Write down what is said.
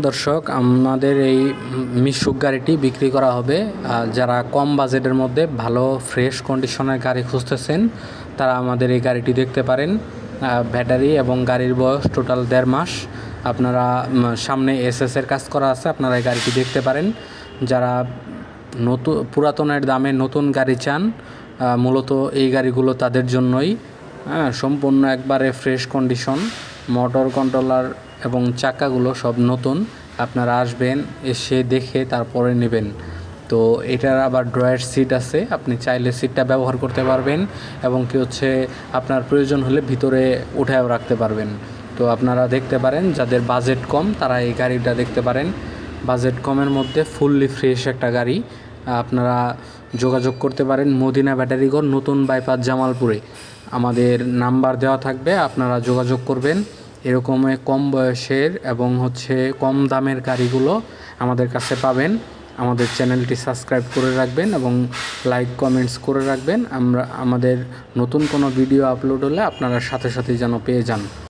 দর্শক, আমাদের এই মিশুক গাড়িটি বিক্রি করা হবে। যারা কম বাজেটের মধ্যে ভালো ফ্রেশ কন্ডিশনের গাড়ি খুঁজতেছেন তারা আমাদের এই গাড়িটি দেখতে পারেন। ব্যাটারি এবং গাড়ির বয়স টোটাল 1.5 মাস। আপনারা সামনে এসএসের কাজ করা আছে, আপনারা এই গাড়িটি দেখতে পারেন। যারা পুরাতনের দামে নতুন গাড়ি চান, মূলত এই গাড়িগুলো তাদের জন্যই। সম্পূর্ণ একবারে ফ্রেশ কন্ডিশন, মোটর কন্ট্রোলার এবং চাকাগুলো সব নতুন। আপনারা আসবেন, এসে দেখে তারপরে নেবেন। তো এটার আবার ড্রয়ার সিট আছে, আপনি চাইলে সিটটা ব্যবহার করতে পারবেন এবং আপনার প্রয়োজন হলে ভিতরে উঠায়ও রাখতে পারবেন। তো আপনারা দেখতে পারেন, যাদের বাজেট কম তারা এই গাড়িটা দেখতে পারেন। বাজেট কমের মধ্যে ফুললি ফ্রেশ একটা গাড়ি। আপনারা যোগাযোগ করতে পারেন মদিনা ব্যাটারিঘর, নতুন বাইপাস, জামালপুরে। আমাদের নাম্বার দেওয়া থাকবে, আপনারা যোগাযোগ করবেন। এরকম কম বয়সের এবং কম দামের গাড়িগুলো আমাদের কাছে পাবেন। আমাদের চ্যানেলটি সাবস্ক্রাইব করে রাখবেন এবং লাইক কমেন্টস করে রাখবেন। আমাদের নতুন কোনো ভিডিও আপলোড হলে আপনারা সাথে সাথেই যেন পেয়ে যান।